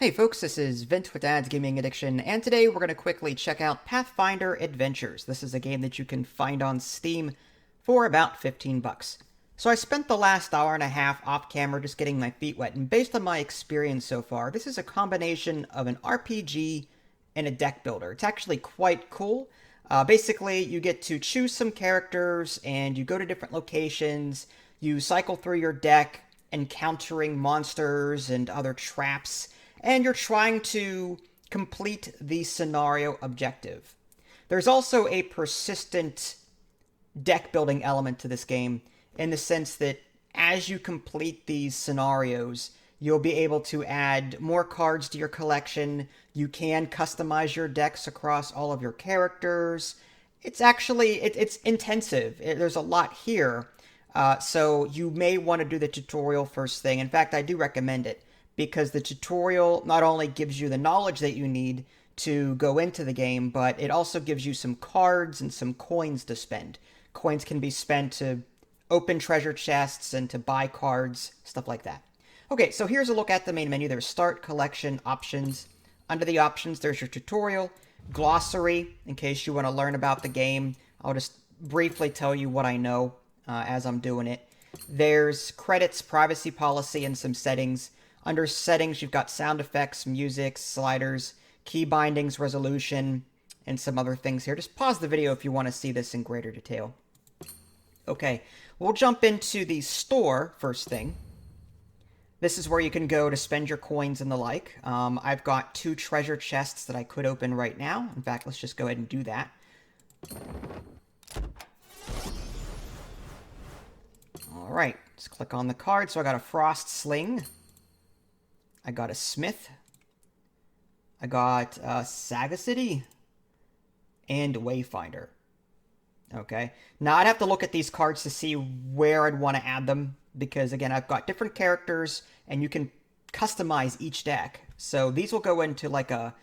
Hey folks, this is Vint with Dad's Gaming Addiction, and today we're going to quickly check out Pathfinder Adventures. This is a game that you can find on Steam for about 15 bucks. So I spent the last hour and a half off camera just getting my feet wet, and based on my experience so far, this is a combination of an RPG and a deck builder. It's actually quite cool. Basically, you get to choose some characters, and you go to different locations, you cycle through your deck, encountering monsters and other traps, and you're trying to complete the scenario objective. There's also a persistent deck building element to this game in the sense that as you complete these scenarios, you'll be able to add more cards to your collection. You can customize your decks across all of your characters. It's actually, it's intensive. There's a lot here. So you may want to do the tutorial first thing. In fact, I do recommend it, because the tutorial not only gives you the knowledge that you need to go into the game, but it also gives you some cards and some coins to spend. Coins can be spent to open treasure chests and to buy cards, stuff like that. Okay, so here's a look at the main menu. There's Start, Collection, Options. Under the options, there's your tutorial, glossary, in case you want to learn about the game. I'll just briefly tell you what I know as I'm doing it. There's credits, privacy policy, and some settings. Under settings, you've got sound effects, music, sliders, key bindings, resolution, and some other things here. Just pause the video if you want to see this in greater detail. Okay, we'll jump into the store first thing. This is where you can go to spend your coins and the like. I've got 2 treasure chests that I could open right now. In fact, let's just go ahead and do that. Alright, let's click on the card. So I got a Frost Sling. I got a Smith. I got Sagacity. And Wayfinder. Okay. Now, I'd have to look at these cards to see where I'd want to add them, because, again, I've got different characters, and you can customize each deck. So these will go into, like, a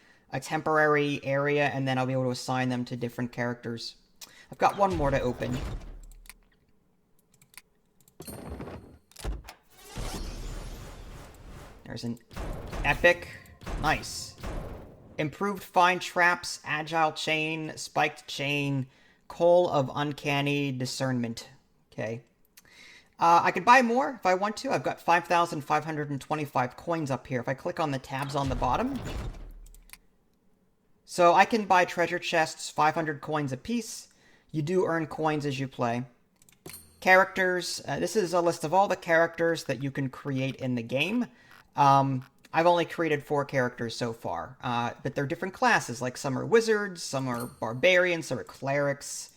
temporary area, and then I'll be able to assign them to different characters. I've got one more to open. There's an epic. Nice. Improved Find Traps, Agile Chain, Spiked Chain, Coal of Uncanny Discernment. Okay. I could buy more if I want to. I've got 5,525 coins up here. If I click on the tabs on the bottom. So I can buy treasure chests, 500 coins apiece. You do earn coins as you play. Characters. This is a list of all the characters that you can create in the game. I've only created 4 characters so far, but they're different classes. Like, some are wizards, some are barbarians, some are clerics.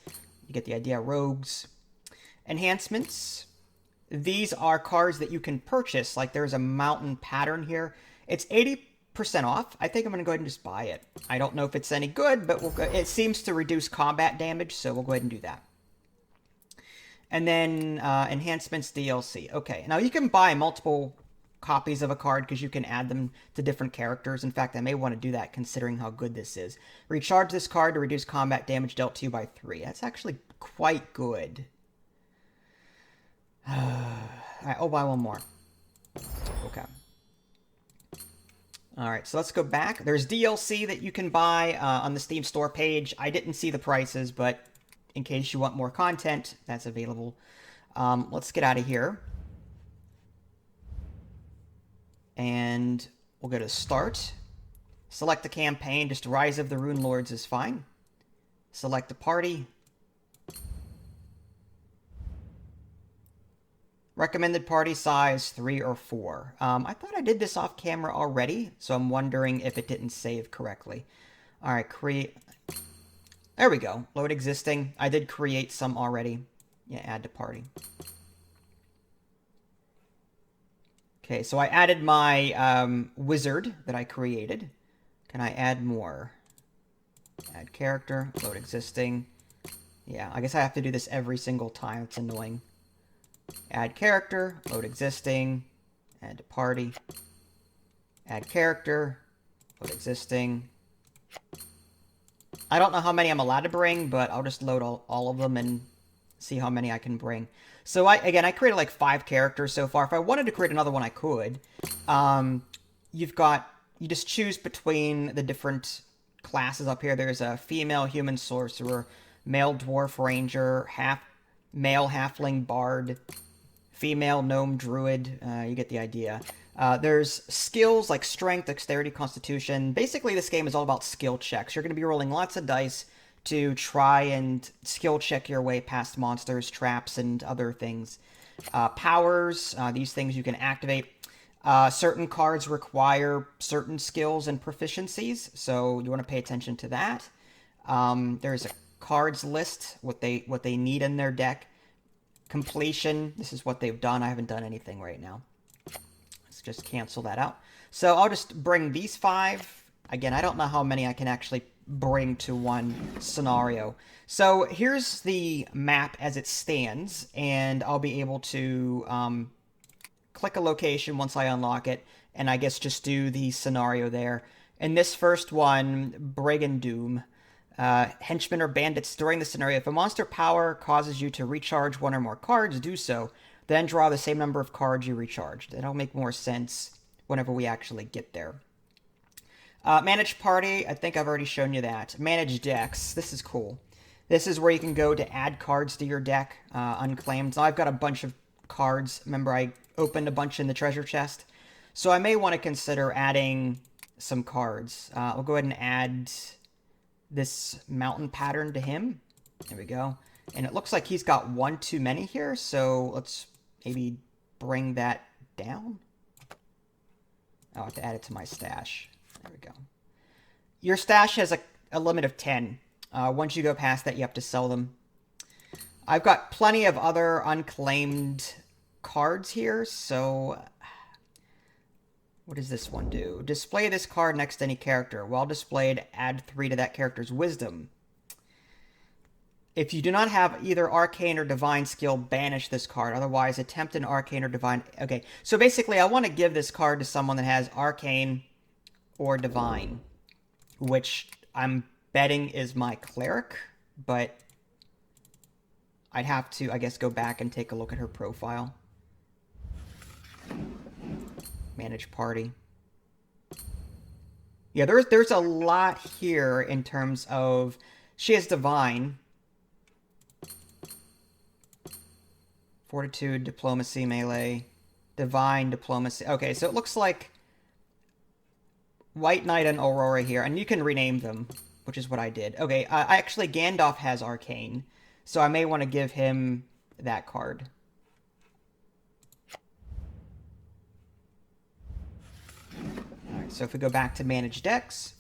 You get the idea. Rogues. Enhancements. These are cards that you can purchase. Like, there's a mountain pattern here. It's 80% off. I think I'm going to go ahead and just buy it. I don't know if it's any good, but it seems to reduce combat damage, so we'll go ahead and do that. And then enhancements DLC. Okay, now you can buy multiple copies of a card because you can add them to different characters. In fact, I may want to do that considering how good this is. Recharge this card to reduce combat damage dealt to you by 3. That's actually quite good. Alright, I'll buy one more. Okay. Alright, so let's go back. There's DLC that you can buy on the Steam store page. I didn't see the prices, but in case you want more content, that's available. Let's get out of here. And we'll go to Start. Select a campaign. Just Rise of the Rune Lords is fine. Select a party. Recommended party size 3 or 4. I thought I did this off camera already, so I'm wondering if it didn't save correctly. Alright, create. There we go. Load existing. I did create some already. Yeah, add to party. Okay, so I added my wizard that I created. Can I add more? Add character, load existing. Yeah, I guess I have to do this every single time. It's annoying. Add character, load existing, add to party. Add character, load existing. I don't know how many I'm allowed to bring, but I'll just load all of them and see how many I can bring. So I created like 5 characters so far. If I wanted to create another one, I could. You you just choose between the different classes up here. There's a female human sorcerer, male dwarf ranger, male halfling bard, female gnome druid. You get the idea. There's skills like strength, dexterity, constitution. Basically, this game is all about skill checks. You're going to be rolling lots of dice to try and skill check your way past monsters, traps, and other things. Powers, these things you can activate. Certain cards require certain skills and proficiencies, so you want to pay attention to that. There's a cards list, what they need in their deck. Completion, this is what they've done. I haven't done anything right now. Let's just cancel that out. So I'll just bring these 5. Again, I don't know how many I can actually bring to one scenario. So here's the map as it stands, and I'll be able to click a location once I unlock it, and I guess just do the scenario there. In this first one, Brigand Doom. Henchmen or bandits during the scenario. If a monster power causes you to recharge one or more cards, do so. Then draw the same number of cards you recharged. That'll make more sense whenever we actually get there. Manage party, I think I've already shown you that. Manage decks, this is cool. This is where you can go to add cards to your deck, unclaimed. Now I've got a bunch of cards. Remember, I opened a bunch in the treasure chest. So I may want to consider adding some cards. I'll go ahead and add this mountain pattern to him. There we go. And it looks like he's got one too many here, so let's maybe bring that down. I'll have to add it to my stash. There we go. Your stash has a limit of 10. Once you go past that, you have to sell them. I've got plenty of other unclaimed cards here, so what does this one do? Display this card next to any character. While displayed, add 3 to that character's wisdom. If you do not have either arcane or divine skill, banish this card. Otherwise, attempt an arcane or divine. Okay, so basically, I want to give this card to someone that has arcane or divine, which I'm betting is my cleric, but I'd have to, I guess, go back and take a look at her profile. Manage party. Yeah, there's a lot here in terms of she has divine, fortitude, diplomacy, melee, divine, diplomacy. Okay, so it looks like White Knight and Aurora here, and you can rename them, which is what I did. Okay, actually Gandalf has arcane, so I may want to give him that card. Alright, so if we go back to manage decks,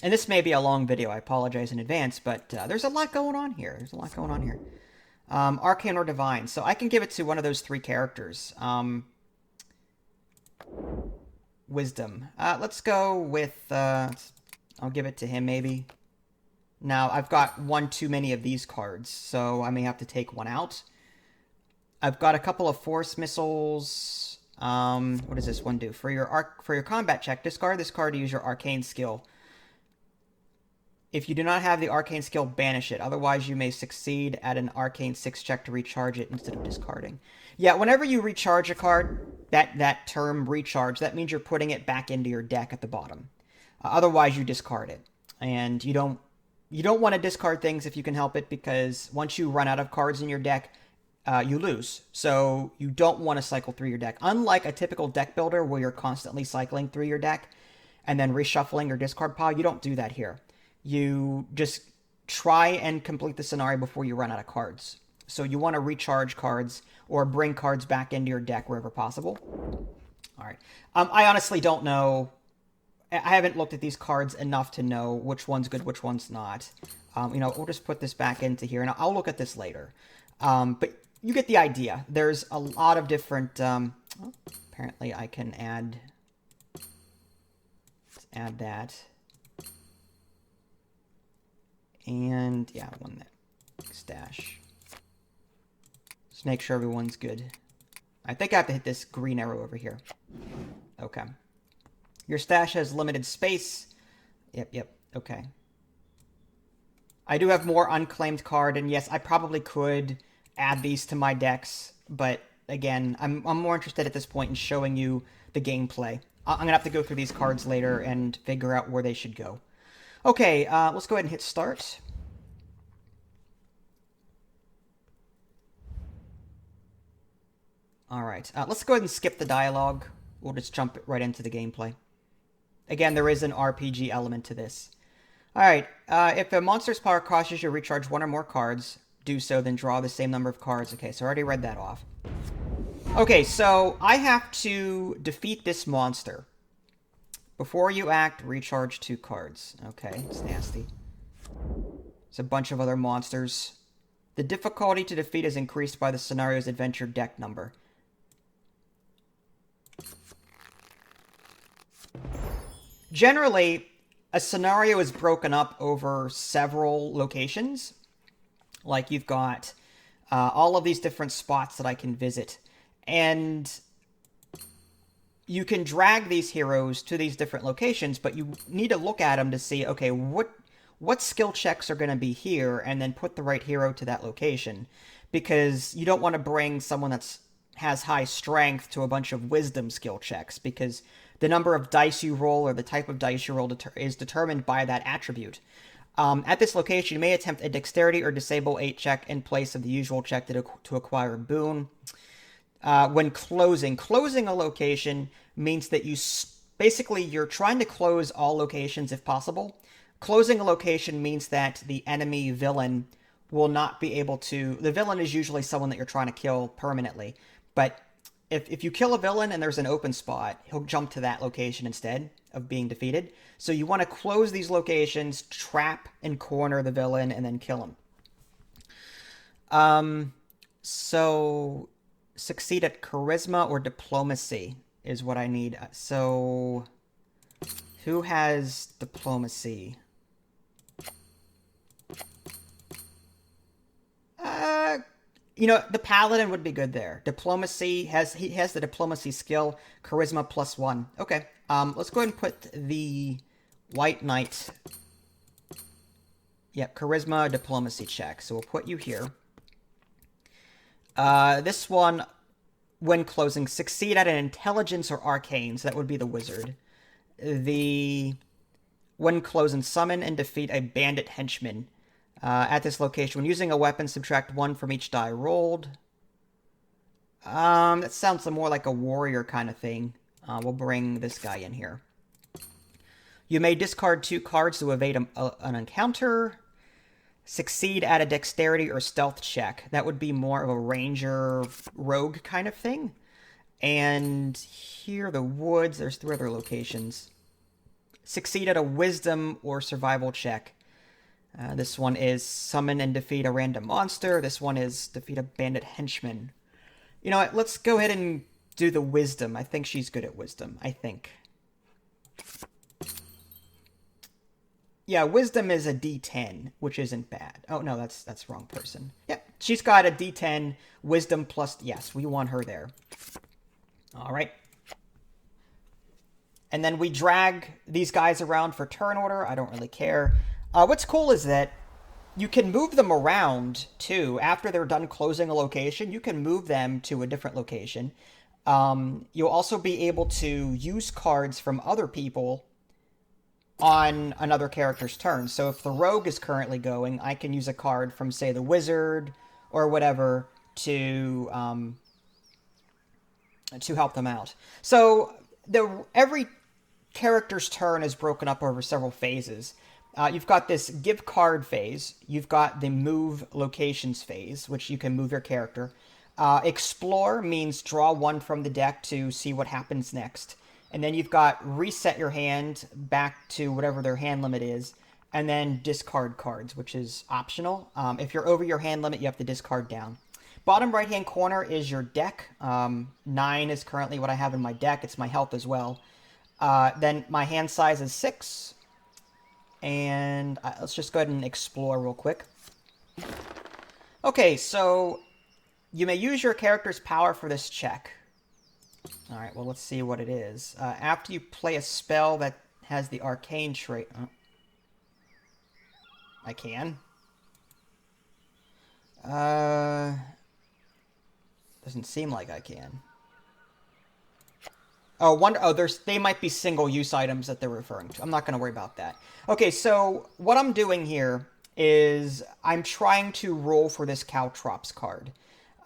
and this may be a long video, I apologize in advance, but there's a lot going on here. Arcane or divine, so I can give it to one of those 3 characters. Wisdom. Let's go with, I'll give it to him maybe. Now, I've got one too many of these cards, so I may have to take one out. I've got a couple of force missiles. What does this one do? For your combat check, discard this card to use your arcane skill. If you do not have the arcane skill, banish it. Otherwise, you may succeed at an arcane 6 check to recharge it instead of discarding. Yeah, whenever you recharge a card, that term recharge, that means you're putting it back into your deck at the bottom. Otherwise, you discard it. And you don't want to discard things if you can help it, because once you run out of cards in your deck, you lose. So you don't want to cycle through your deck. Unlike a typical deck builder where you're constantly cycling through your deck and then reshuffling your discard pile, you don't do that here. You just try and complete the scenario before you run out of cards. So you want to recharge cards or bring cards back into your deck wherever possible. All right. I honestly don't know. I haven't looked at these cards enough to know which one's good, which one's not. We'll just put this back into here, and I'll look at this later. But you get the idea. There's a lot of different... apparently I can add... Let's add that. And, yeah, one that stash. Just make sure everyone's good. I think I have to hit this green arrow over here. Okay. Your stash has limited space. Yep, okay. I do have more unclaimed card, and yes, I probably could add these to my decks, but again, I'm more interested at this point in showing you the gameplay I'm going to have to go through these cards later and figure out where they should go. Okay, let's go ahead and hit start. All right, let's go ahead and skip the dialogue. We'll just jump right into the gameplay. Again, there is an RPG element to this. All right, if a monster's power causes you to recharge one or more cards, do so, then draw the same number of cards. Okay, so I already read that off. Okay, so I have to defeat this monster. Before you act, recharge 2 cards. Okay, it's nasty. There's a bunch of other monsters. The difficulty to defeat is increased by the scenario's adventure deck number. Generally, a scenario is broken up over several locations. Like you've got all of these different spots that I can visit. And you can drag these heroes to these different locations, but you need to look at them to see, okay, what skill checks are going to be here, and then put the right hero to that location. Because you don't want to bring someone that has high strength to a bunch of wisdom skill checks, because the number of dice you roll or the type of dice you roll is determined by that attribute. At this location, you may attempt a dexterity or disable a check in place of the usual check to acquire a boon. When closing a location means that basically you're trying to close all locations if possible. Closing a location means that the enemy villain will not be able to... The villain is usually someone that you're trying to kill permanently, but if you kill a villain and there's an open spot, he'll jump to that location instead of being defeated. So you want to close these locations, trap and corner the villain, and then kill him. So succeed at charisma or diplomacy is what I need. So who has diplomacy? You know, the paladin would be good there. Diplomacy he has the diplomacy skill, charisma +1. Okay. Let's go ahead and put the white knight. Yep, charisma diplomacy check. So we'll put you here. This one, when closing, succeed at an intelligence or arcane. So that would be the wizard. When closing, summon and defeat a bandit henchman. At this location, when using a weapon, subtract 1 from each die rolled. That sounds more like a warrior kind of thing. We'll bring this guy in here. You may discard 2 cards to evade an encounter. Succeed at a dexterity or stealth check. That would be more of a ranger rogue kind of thing. And here, the woods, there's 3 other locations. Succeed at a wisdom or survival check. This one is summon and defeat a random monster. This one is defeat a bandit henchman. You know what? Let's go ahead and do the wisdom. I think she's good at wisdom. I think. Yeah, wisdom is a D10, which isn't bad. Oh, no, that's wrong person. Yep, she's got a D10, wisdom plus... Yes, we want her there. All right. And then we drag these guys around for turn order. I don't really care. What's cool is that you can move them around, too. After they're done closing a location, you can move them to a different location. You'll also be able to use cards from other people on another character's turn. So if the rogue is currently going, I can use a card from, say, the wizard or whatever to help them out. So every character's turn is broken up over several phases. You've got this give card phase. You've got the move locations phase, which you can move your character. Explore means draw 1 from the deck to see what happens next. And then you've got reset your hand back to whatever their hand limit is. And then discard cards, which is optional. If you're over your hand limit, you have to discard down. Bottom right-hand corner is your deck. 9 is currently what I have in my deck. It's my health as well. Then my hand size is 6. And let's just go ahead and explore real quick. Okay, so you may use your character's power for this check. Alright, well, let's see what it is. After you play a spell that has the arcane trait... I can. Doesn't seem like I can. Oh, they might be single-use items that they're referring to. I'm not going to worry about that. Okay, so what I'm doing here is I'm trying to roll for this Caltrops card.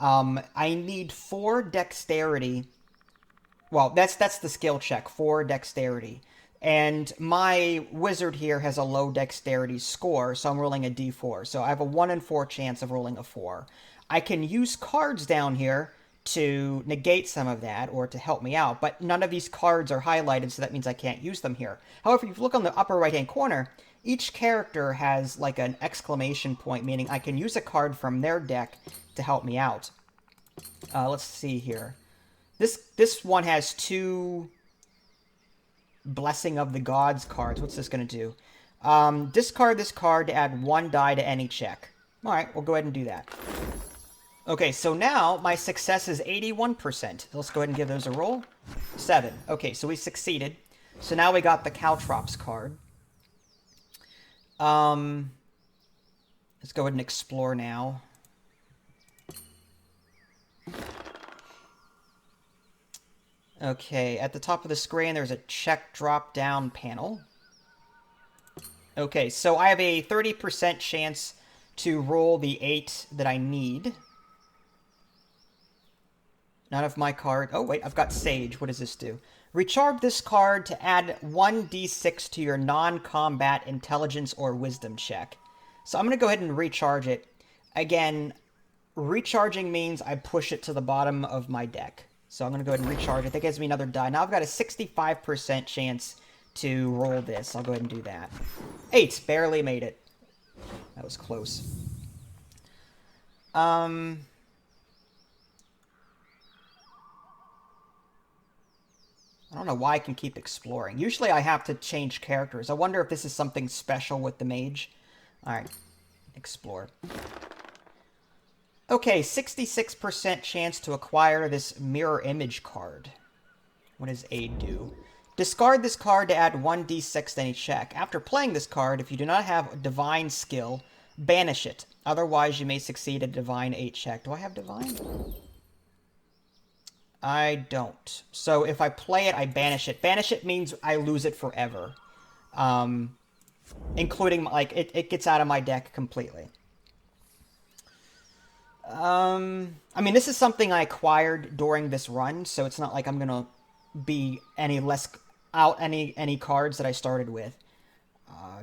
I need 4 dexterity. Well, that's the skill check, 4 dexterity. And my wizard here has a low dexterity score, so I'm rolling a d4. So I have a 1 in 4 chance of rolling a 4. I can use cards down here to negate some of that or to help me out, but none of these cards are highlighted, so that means I can't use them here. However, if you look on the upper right-hand corner, each character has like an exclamation point, meaning I can use a card from their deck to help me out. Let's see here. This one has 2 Blessing of the Gods cards. What's this going to do? Discard this card to add 1 die to any check. Alright, we'll go ahead and do that. Okay, so now my success is 81%. Let's go ahead and give those a roll. 7. Okay, so we succeeded. So now we got the Caltrops card. Let's go ahead and explore now. Okay, at the top of the screen, there's a check drop-down panel. Okay, so I have a 30% chance to roll the 8 that I need. None of my card... Oh, wait, I've got Sage. What does this do? Recharge this card to add 1d6 to your non-combat intelligence or wisdom check. So I'm going to go ahead and recharge it. Again, recharging means I push it to the bottom of my deck. So I'm going to go ahead and recharge it. That gives me another die. Now I've got a 65% chance to roll this. I'll go ahead and do that. 8. Barely made it. That was close. I don't know why I can keep exploring. Usually I have to change characters. I wonder if this is something special with the mage. Alright. Explore. Okay, 66% chance to acquire this mirror image card. What does aid do? Discard this card to add 1d6 to any check. After playing this card, if you do not have a divine skill, banish it. Otherwise, you may succeed at divine 8 check. Do I have divine? I don't. So if I play it, I banish it. Banish it means I lose it forever. Including, like, it gets out of my deck completely. I mean, this is something I acquired during this run, so it's not like I'm gonna be any less out any cards that I started with.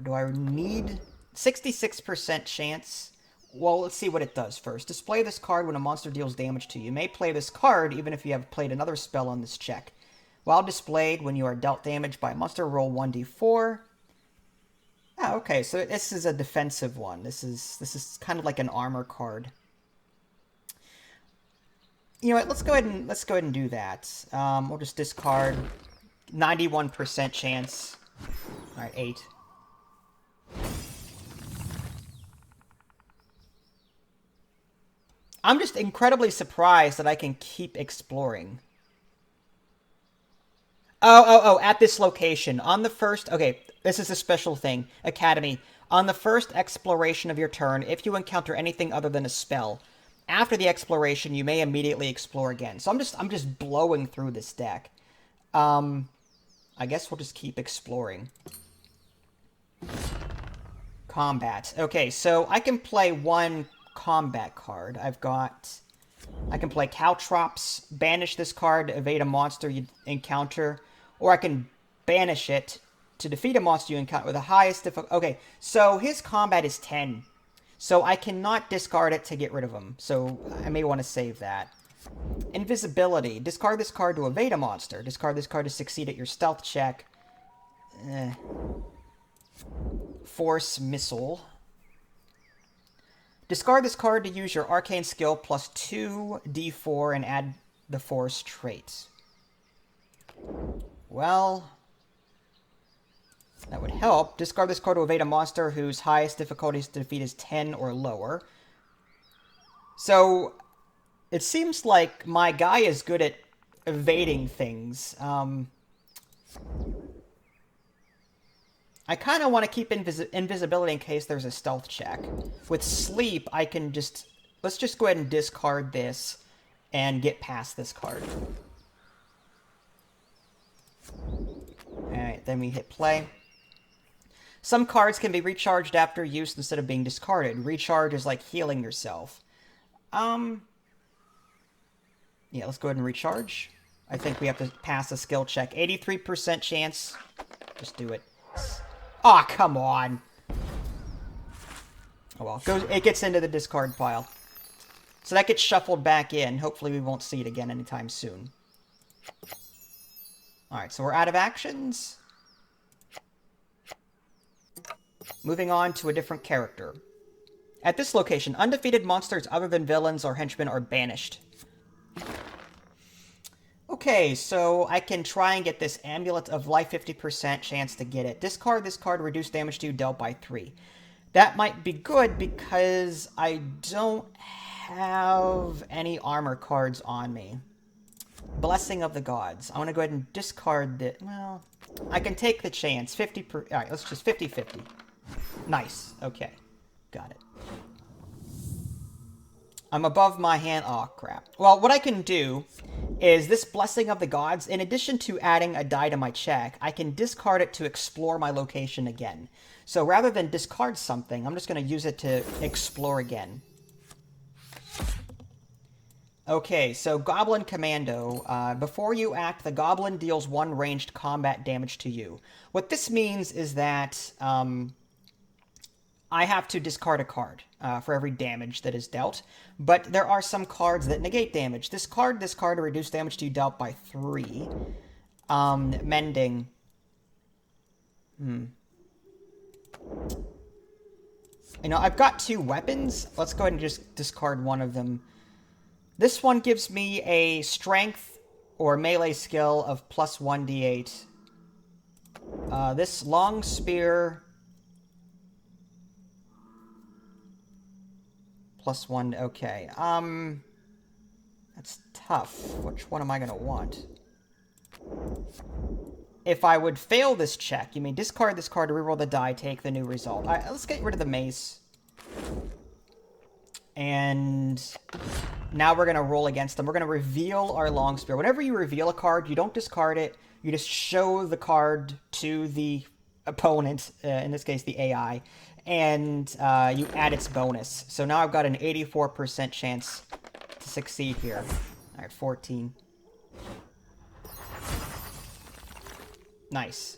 Do I need 66% chance? Well, let's see what it does first. Display this card when a monster deals damage to you. You may play this card even if you have played another spell on this check. While displayed, when you are dealt damage by a monster, roll 1d4. Ah, okay, so this is a defensive one. This is kind of like an armor card. You know what? Let's go ahead and do that. We'll just discard 91% chance. All right, 8. I'm just incredibly surprised that I can keep exploring. Oh, at this location. On the first... Okay, this is a special thing. Academy. On the first exploration of your turn, if you encounter anything other than a spell, after the exploration, you may immediately explore again. So I'm just blowing through this deck. I guess we'll just keep exploring. Combat. Okay, so I can play 1 combat card. I can play Caltrops, banish this card, evade a monster you encounter, or I can banish it to defeat a monster you encounter with the highest difficulty. Okay, so his combat is 10. So I cannot discard it to get rid of him. So I may want to save that. Invisibility. Discard this card to evade a monster. Discard this card to succeed at your stealth check. Force Missile. Discard this card to use your arcane skill plus 2d4 and add the force trait. Well, that would help. Discard this card to evade a monster whose highest difficulty to defeat is 10 or lower. So, it seems like my guy is good at evading things. I kind of want to keep invisibility in case there's a stealth check. With sleep, I can just... Let's just go ahead and discard this and get past this card. Alright, then we hit play. Some cards can be recharged after use instead of being discarded. Recharge is like healing yourself. Yeah, let's go ahead and recharge. I think we have to pass a skill check. 83% chance. Just do it. Aw, oh, come on. Oh well, it gets into the discard pile. So that gets shuffled back in. Hopefully we won't see it again anytime soon. Alright, so we're out of actions. Moving on to a different character. At this location, undefeated monsters other than villains or henchmen are banished. Okay, so I can try and get this Amulet of Life, 50% chance to get it. Discard this card, reduce damage to you dealt by 3. That might be good because I don't have any armor cards on me. Blessing of the Gods. I want to go ahead and discard it. Well, I can take the chance. 50 per... Alright, let's just 50-50. Nice. Okay. Got it. I'm above my hand. Oh, crap. Well, what I can do is this Blessing of the Gods, in addition to adding a die to my check, I can discard it to explore my location again. So rather than discard something, I'm just going to use it to explore again. Okay, so Goblin Commando. Before you act, the Goblin deals 1 ranged combat damage to you. What this means is that I have to discard a card for every damage that is dealt. But there are some cards that negate damage. This card to reduce damage to you dealt by 3. Mending. You know, I've got 2 weapons. Let's go ahead and just discard one of them. This one gives me a strength or melee skill of plus 1d8. This long spear... Plus 1, okay. That's tough. Which one am I going to want? If I would fail this check, you may discard this card to reroll the die, take the new result. Alright, let's get rid of the mace. And now we're going to roll against them. We're going to reveal our long spear. Whenever you reveal a card, you don't discard it. You just show the card to the opponent, in this case the AI, and you add its bonus. So now I've got an 84% chance to succeed here. Alright, 14. Nice.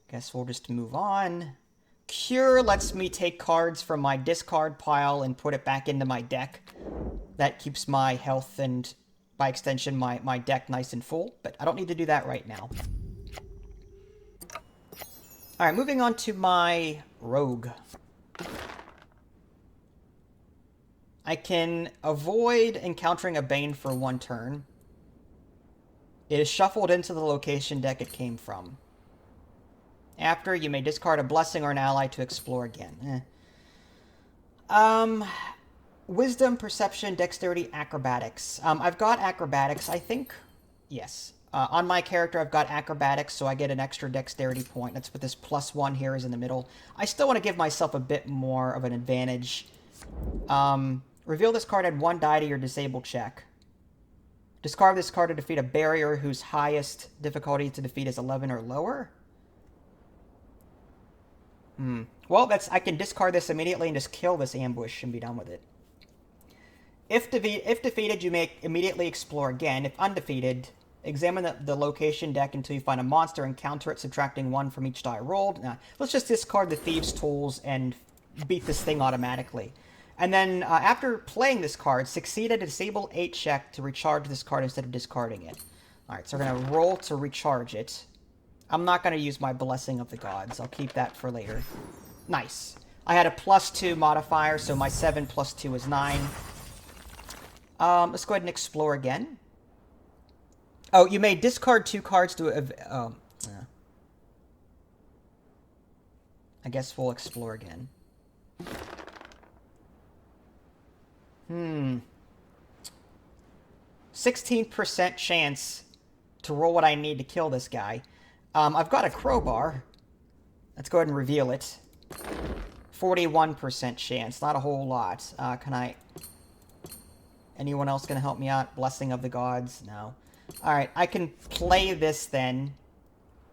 Guess we'll just move on. Cure lets me take cards from my discard pile and put it back into my deck. That keeps my health and, by extension, my deck nice and full. But I don't need to do that right now. Alright, moving on to my rogue. I can avoid encountering a Bane for 1 turn. It is shuffled into the location deck it came from. After, you may discard a blessing or an ally to explore again. Wisdom, perception, dexterity, acrobatics. I've got acrobatics, I think. Yes. On my character, I've got acrobatics, so I get an extra dexterity point. That's what this plus 1 here is in the middle. I still want to give myself a bit more of an advantage. Reveal this card, add 1 die to your disabled check. Discard this card to defeat a barrier whose highest difficulty to defeat is 11 or lower. Well, I can discard this immediately and just kill this ambush and be done with it. If defeated, you may immediately explore again. If undefeated, examine the location deck until you find a monster and counter it, subtracting 1 from each die rolled. Now, let's just discard the Thieves' Tools and beat this thing automatically. And then, after playing this card, succeed a disable 8 check to recharge this card instead of discarding it. Alright, so we're going to roll to recharge it. I'm not going to use my Blessing of the Gods. I'll keep that for later. Nice. I had a plus 2 modifier, so my 7 plus 2 is 9. Let's go ahead and explore again. Oh, you may discard 2 cards to... yeah. I guess we'll explore again. 16% chance to roll what I need to kill this guy. I've got a crowbar. Let's go ahead and reveal it. 41% chance. Not a whole lot. Can I... Anyone else gonna help me out? Blessing of the Gods? No. Alright, I can play this then.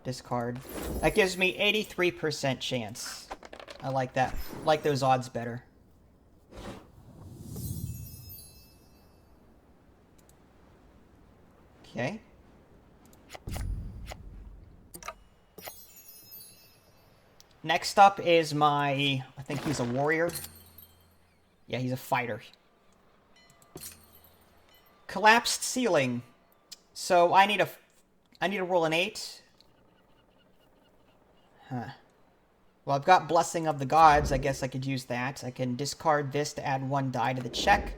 Discard. That gives me 83% chance. I like that. I like those odds better. Okay. Next up is my... I think he's a warrior. Yeah, he's a fighter. Collapsed ceiling. So I need to roll an 8. Huh. Well, I've got Blessing of the Gods. I guess I could use that. I can discard this to add 1 die to the check.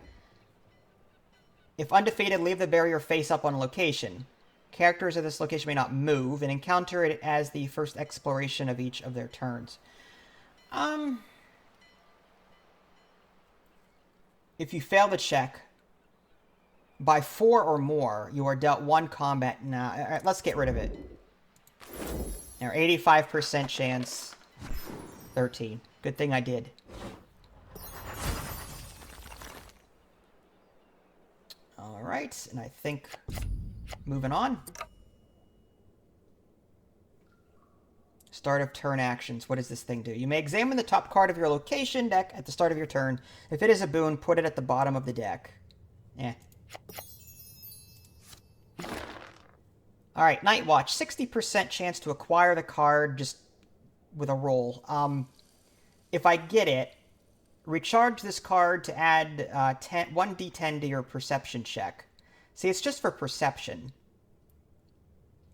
If undefeated, leave the barrier face up on location. Characters of this location may not move, and encounter it as the first exploration of each of their turns. If you fail the check by 4 or more, you are dealt 1 combat. Nah, all right, let's get rid of it. There, 85% chance. 13. Good thing I did. Alright, and I think moving on. Start of turn actions. What does this thing do? You may examine the top card of your location deck at the start of your turn. If it is a boon, put it at the bottom of the deck. Eh. Alright, Night Watch. 60% chance to acquire the card just with a roll. If I get it, recharge this card to add 1d10 to your perception check. See, it's just for perception.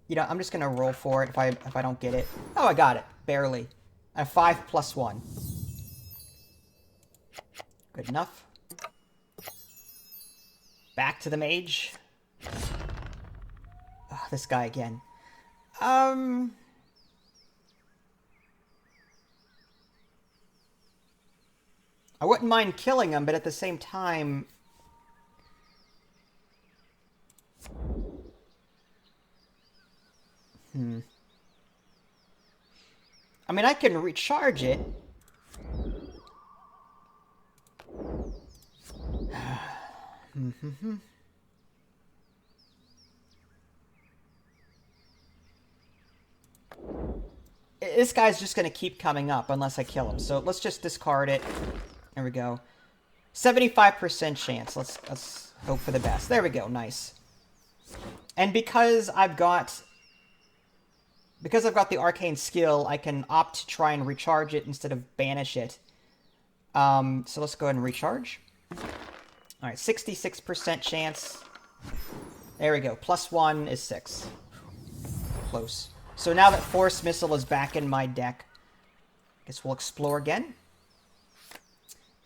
You know, I'm just going to roll for it if I don't get it. Oh, I got it. Barely. I have 5 plus 1. Good enough. Back to the mage. Oh, this guy again. I wouldn't mind killing him, but at the same time... I mean, I can recharge it. This guy's just going to keep coming up unless I kill him. So let's just discard it. There we go. 75% chance. Let's hope for the best. There we go. Nice. And because I've got the arcane skill, I can opt to try and recharge it instead of banish it. So let's go ahead and recharge. Alright, 66% chance. There we go. Plus 1 is 6. Close. So now that Force Missile is back in my deck, I guess we'll explore again.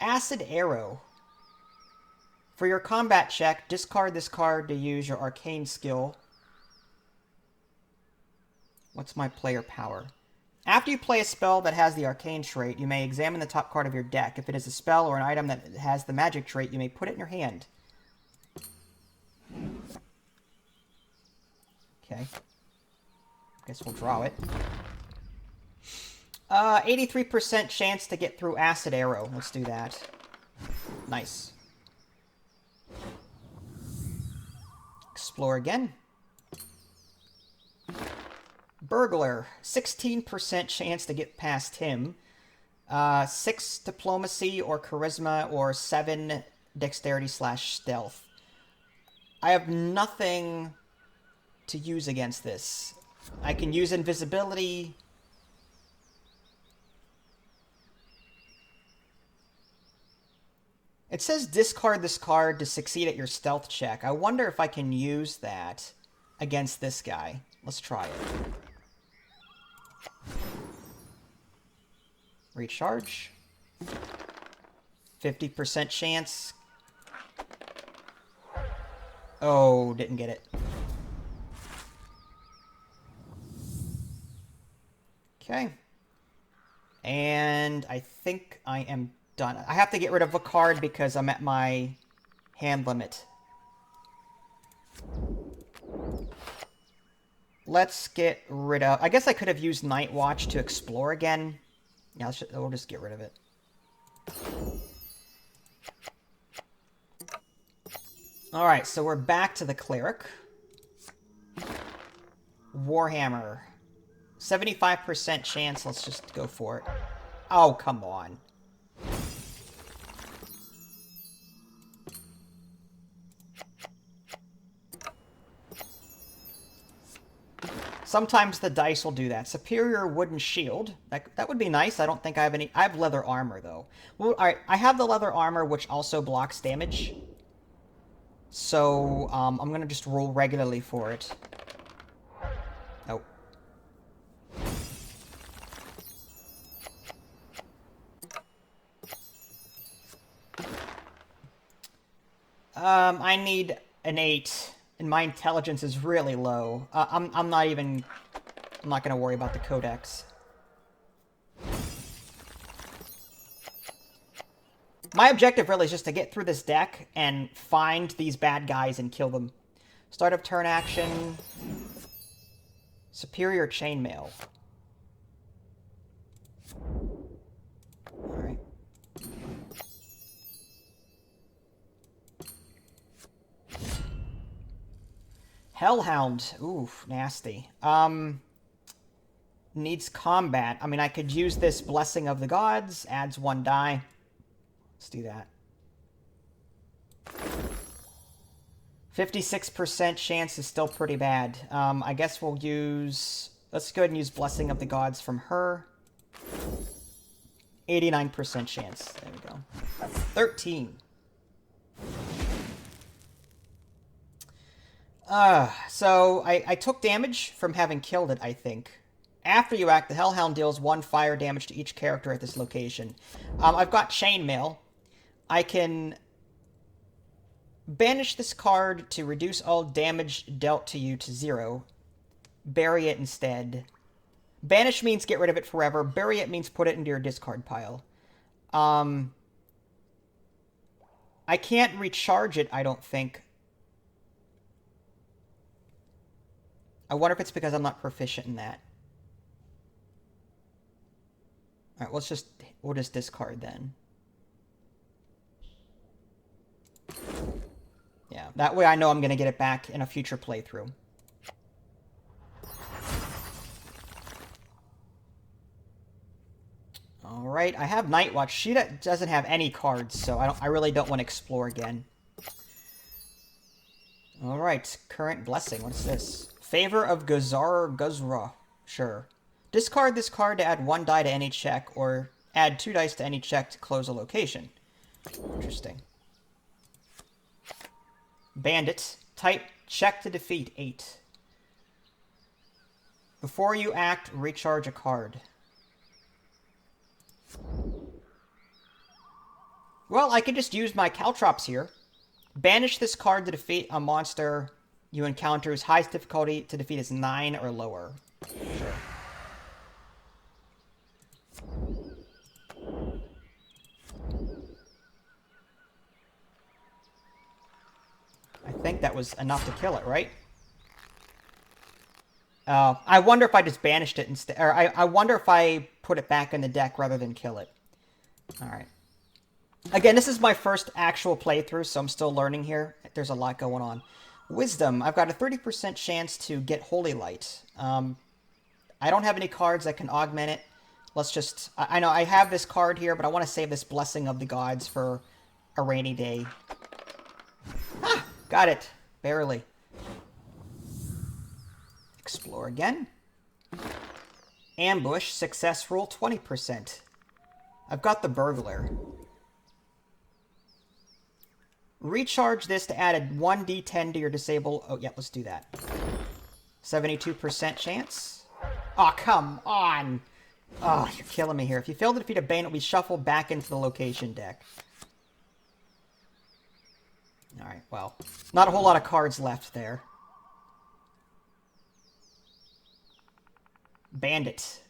Acid Arrow. For your combat check, discard this card to use your arcane skill. What's my player power? After you play a spell that has the arcane trait, you may examine the top card of your deck. If it is a spell or an item that has the magic trait, you may put it in your hand. Okay. Guess we'll draw it. 83% chance to get through Acid Arrow. Let's do that. Nice. Explore again. Burglar. 16% chance to get past him. 6 Diplomacy or Charisma or 7 Dexterity/Stealth. I have nothing to use against this. I can use Invisibility. It says discard this card to succeed at your stealth check. I wonder if I can use that against this guy. Let's try it. Recharge. 50% chance. Oh, didn't get it. Okay. And I think I am done. I have to get rid of a card because I'm at my hand limit. Let's get rid of... I guess I could have used Night Watch to explore again. Yeah, we'll just get rid of it. Alright, so we're back to the Cleric. Warhammer. 75% chance. Let's just go for it. Oh, come on. Sometimes the dice will do that. Superior wooden shield. That would be nice. I don't think I have any... I have leather armor, though. Well, alright. I have the leather armor, which also blocks damage. So, I'm going to just roll regularly for it. Nope. I need an 8. And my intelligence is really low. I'm not going to worry about the codex. My objective really is just to get through this deck and find these bad guys and kill them. Start of turn action. Superior chainmail. Alright. Hellhound. Oof, nasty. Needs combat. I mean, I could use this Blessing of the Gods. Adds 1 die. Let's do that. 56% chance is still pretty bad. I guess we'll use... Let's go ahead and use Blessing of the Gods from her. 89% chance. There we go. 13. So I took damage from having killed it, I think. After you act, the Hellhound deals 1 fire damage to each character at this location. I've got Chainmail. I can banish this card to reduce all damage dealt to you to 0. Bury it instead. Banish means get rid of it forever. Bury it means put it into your discard pile. I can't recharge it, I don't think. I wonder if it's because I'm not proficient in that. Alright, we'll just discard then. Yeah, that way I know I'm going to get it back in a future playthrough. Alright, I have Nightwatch. She doesn't have any cards, so I really don't want to explore again. Alright, current blessing. What's this? Favor of Guzra. Sure. Discard this card to add 1 die to any check, or add 2 dice to any check to close a location. Interesting. Bandit. Type check to defeat 8. Before you act, recharge a card. Well, I could just use my Caltrops here. Banish this card to defeat a monster you encounter whose highest difficulty to defeat is 9 or lower. Sure. I think that was enough to kill it, right? I wonder if I just banished it instead. Or I wonder if I put it back in the deck rather than kill it. Alright. Again, this is my first actual playthrough, so I'm still learning here. There's a lot going on. Wisdom. I've got a 30% chance to get Holy Light. I don't have any cards that can augment it. Let's just... I know I have this card here, but I want to save this Blessing of the Gods for a rainy day. Ah! Got it. Barely. Explore again. Ambush. Success roll 20%. I've got the Burglar. Recharge this to add a 1d10 to your disable... Oh, yeah, let's do that. 72% chance. Oh, come on. Oh, you're killing me here. If you fail to defeat a Bane, it'll be shuffled back into the location deck. Alright, well. Not a whole lot of cards left there. Bandit.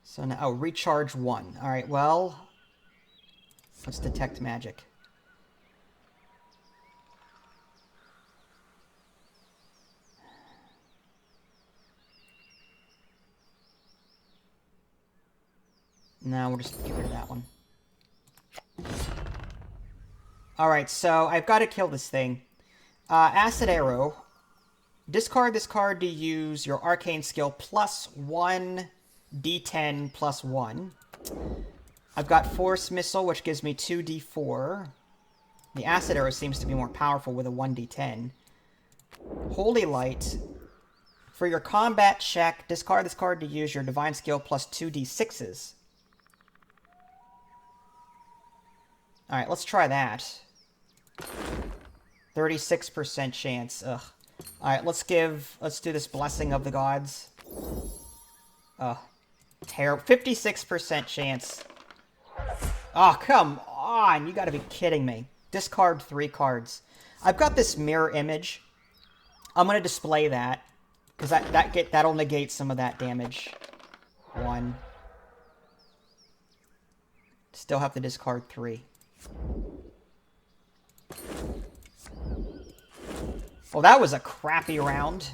So now, oh, recharge 1. Alright, well, let's detect magic. Now we'll just get rid of that one. Alright, so I've got to kill this thing. Acid Arrow. Discard this card to use your arcane skill plus 1 d10 plus 1. I've got Force Missile, which gives me 2d4. The Acid Arrow seems to be more powerful with a 1d10. Holy Light. For your combat check, discard this card to use your Divine Skill plus 2d6s. Alright, let's try that. 36% chance. Ugh. Alright, let's do this Blessing of the Gods. Terrible. 56% chance. Oh, come on! You gotta be kidding me. Discard 3 cards. I've got this mirror image. I'm gonna display that. Because that'll negate some of that damage. 1. Still have to discard 3. Well, that was a crappy round.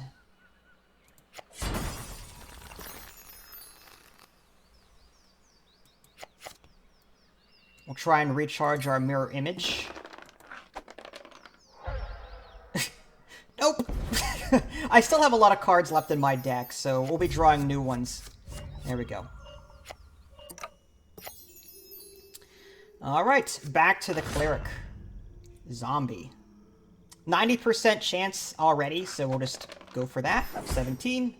We'll try and recharge our mirror image. Nope! I still have a lot of cards left in my deck, so we'll be drawing new ones. There we go. Alright, back to the Cleric. Zombie. 90% chance already, so we'll just go for that. 17.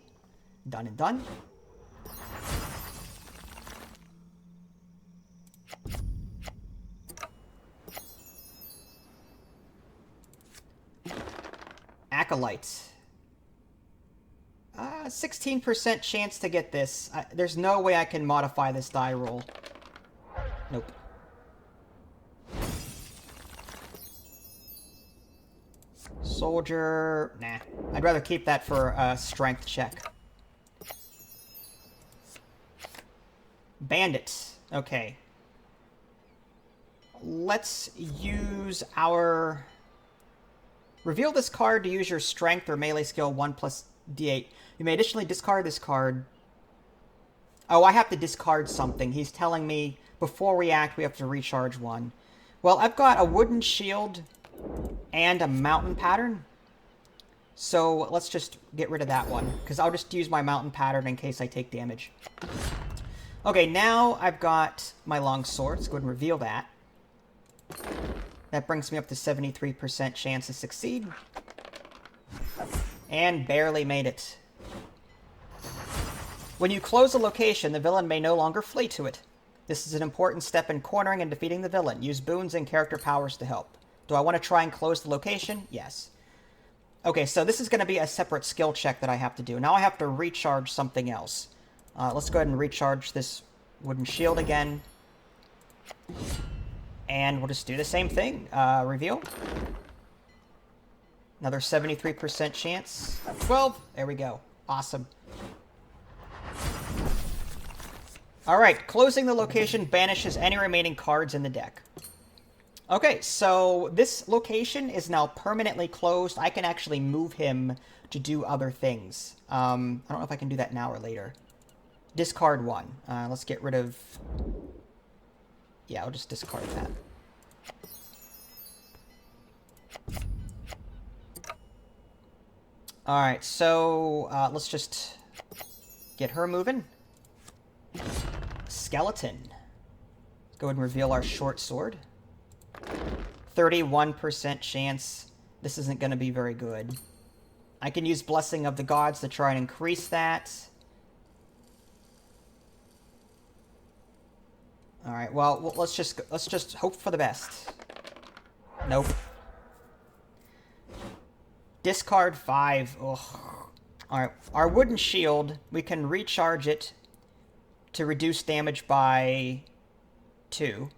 Done and done. Acolyte. 16% chance to get this. There's no way I can modify this die roll. Nope. Soldier. Nah. I'd rather keep that for a strength check. Bandit. Okay. Let's use our... Reveal this card to use your strength or melee skill 1 plus d8. You may additionally discard this card. Oh, I have to discard something. He's telling me before we act we have to recharge 1. Well, I've got a wooden shield and a mountain pattern. So let's just get rid of that one, because I'll just use my mountain pattern in case I take damage. Okay, now I've got my long sword. Let's go ahead and reveal that. That brings me up to 73% chance to succeed. And barely made it. When you close a location, the villain may no longer flee to it. This is an important step in cornering and defeating the villain. Use boons and character powers to help. Do I want to try and close the location? Yes. Okay, so this is going to be a separate skill check that I have to do. Now I have to recharge something else. Let's go ahead and recharge this wooden shield again. And we'll just do the same thing. Reveal. Another 73% chance. 12. There we go. Awesome. Alright, closing the location banishes any remaining cards in the deck. Okay, so this location is now permanently closed. I can actually move him to do other things. I don't know if I can do that now or later. Discard 1. Let's get rid of... Yeah, I'll just discard that. Alright, so let's just get her moving. Skeleton. Let's go ahead and reveal our short sword. 31% chance. This isn't going to be very good. I can use Blessing of the Gods to try and increase that. Alright, well, let's just hope for the best. Nope. Discard 5. Ugh. Alright, our wooden shield, we can recharge it to reduce damage by 2.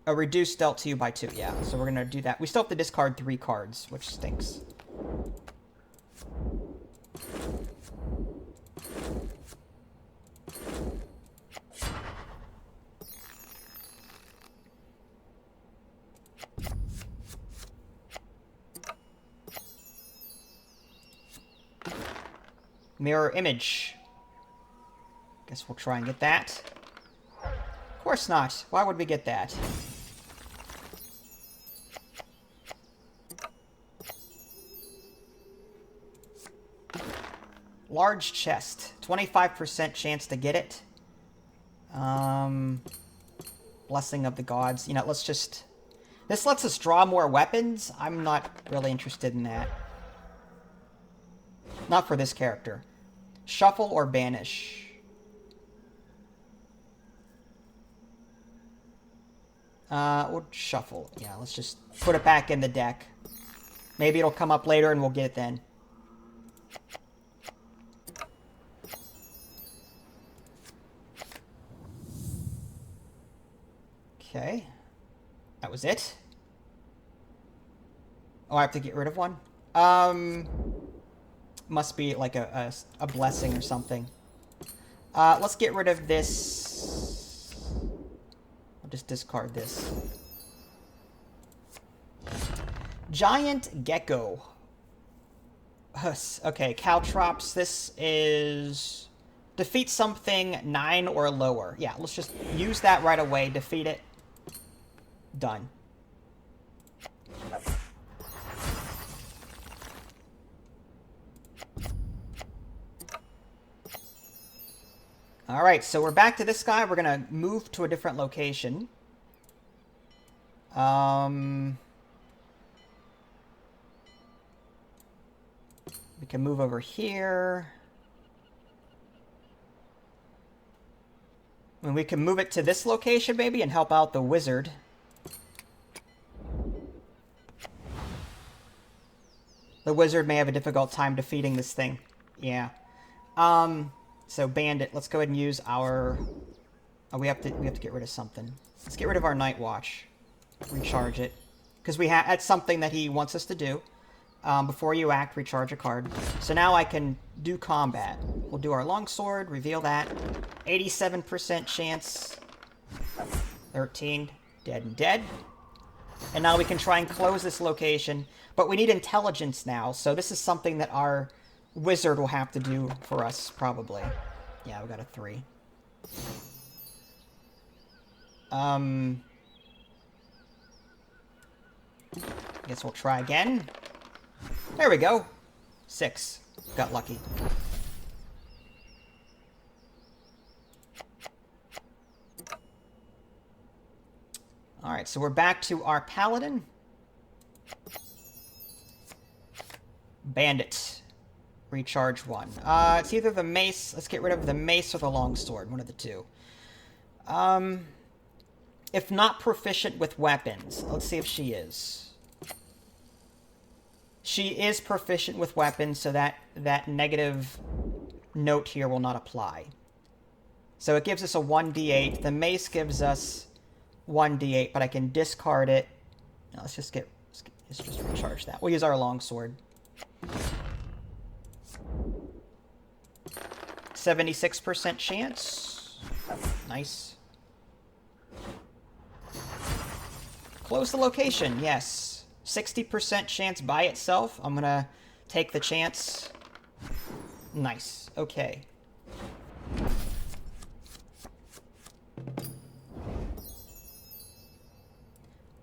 Reduce dealt to you by 2, yeah. So we're going to do that. We still have to discard 3 cards, which stinks. Mirror image. Guess we'll try and get that. Of course not. Why would we get that? Large chest. 25% chance to get it. Blessing of the gods. You know, let's just... This lets us draw more weapons. I'm not really interested in that. Not for this character. Shuffle or banish. We'll shuffle. Yeah, let's just put it back in the deck. Maybe it'll come up later and we'll get it then. Okay. That was it? Oh, I have to get rid of one? Must be like a blessing or something. Let's get rid of this. I'll just discard this. Giant Gecko. Okay, Caltrops. This is... Defeat something 9 or lower. Yeah, let's just use that right away. Defeat it. Done. Alright, so we're back to this guy. We're going to move to a different location. We can move over here. And we can move it to this location, maybe, and help out the wizard. The wizard may have a difficult time defeating this thing. Yeah. So bandit, let's go ahead and use our... Oh, we have to get rid of something. Let's get rid of our night watch. Recharge it. Because that's something that he wants us to do. Before you act, recharge a card. So now I can do combat. We'll do our longsword, reveal that. 87% chance. 13. Dead and dead. And now we can try and close this location. But we need intelligence now, so this is something that our wizard will have to do for us, probably. Yeah, we got a 3. Guess we'll try again. There we go. 6. Got lucky. Alright, so we're back to our paladin. Bandit. Recharge 1. It's either the mace. Let's get rid of the mace or the longsword. One of the two. If not proficient with weapons. Let's see if she is. She is proficient with weapons, so that negative note here will not apply. So it gives us a 1d8. The mace gives us 1d8, but I can discard it. Now let's just recharge that. We'll use our longsword. 76% chance. Nice. Close the location, yes. 60% chance by itself. I'm gonna take the chance. Nice. Okay.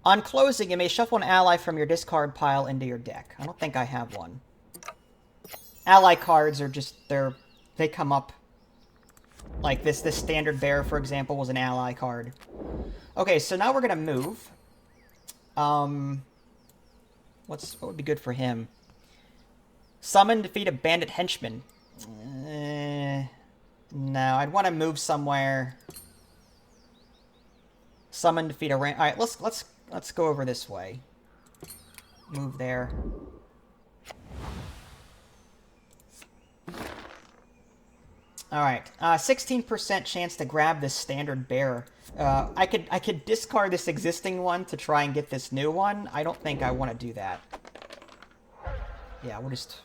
On closing, you may shuffle an ally from your discard pile into your deck. I don't think I have one. Ally cards are just, they come up like this. This standard bear, for example, was an ally card. Okay, so now we're gonna move. What would be good for him? Summon, defeat a bandit henchman. No, I'd want to move somewhere. Summon, defeat a All right, let's go over this way. Move there. All right, 16% chance to grab this standard bear. I could discard this existing one to try and get this new one. I don't think I want to do that. Yeah, we'll just...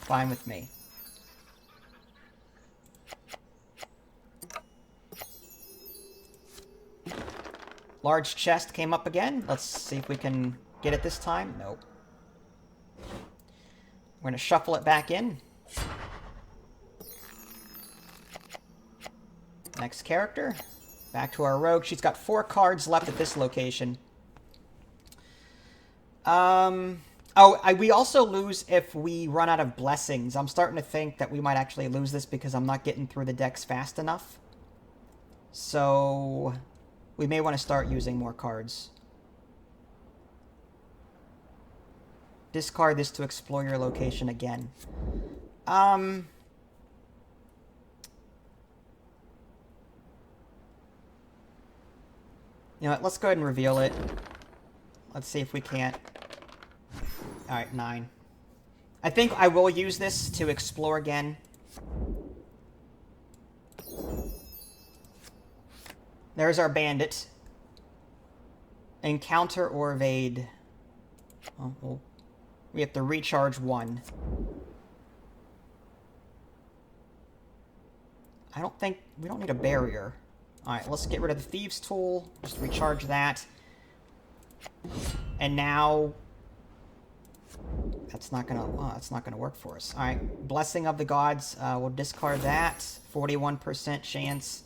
Fine with me. Large chest came up again. Let's see if we can get it this time. Nope. We're going to shuffle it back in. Next character. Back to our rogue. She's got 4 cards left at this location. Oh, we also lose if we run out of blessings. I'm starting to think that we might actually lose this because I'm not getting through the decks fast enough. So we may want to start using more cards. Discard this to explore your location again. You know what? Let's go ahead and reveal it. Let's see if we can't. Alright, 9. I think I will use this to explore again. There's our bandit. Encounter or evade. Oh, well, we have to recharge 1. I don't think... We don't need a barrier. Alright, let's get rid of the Thieves' Tool. Just recharge that. And now... That's not gonna work for us. Alright, Blessing of the Gods. We'll discard that. 41% chance.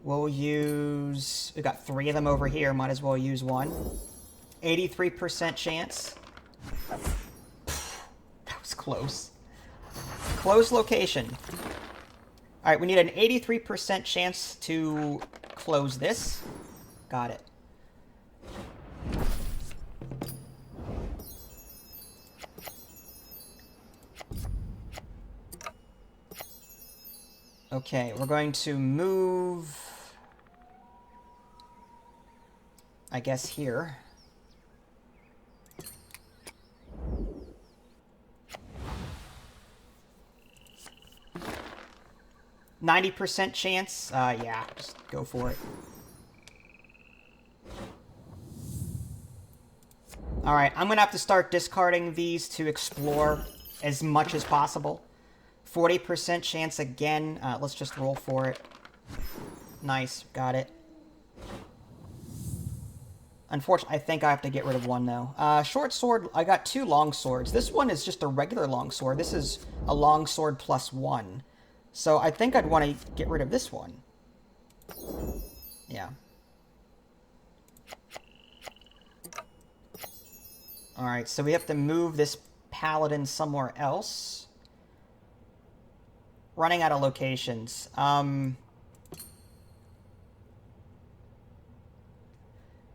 We'll use... We've got 3 of them over here. Might as well use 1. 83% chance. That was close. Close location. Alright, we need an 83% chance to close this. Got it. Okay, we're going to move... I guess here. %90 chance? Yeah, just go for it. Alright, I'm gonna have to start discarding these to explore as much as possible. 40% chance again. Let's just roll for it. Nice, got it. Unfortunately, I think I have to get rid of 1, though. Short sword, I got 2 long swords. This one is just a regular long sword. This is a long sword plus 1. So I think I'd want to get rid of this one. Yeah. Alright, so we have to move this paladin somewhere else. Running out of locations.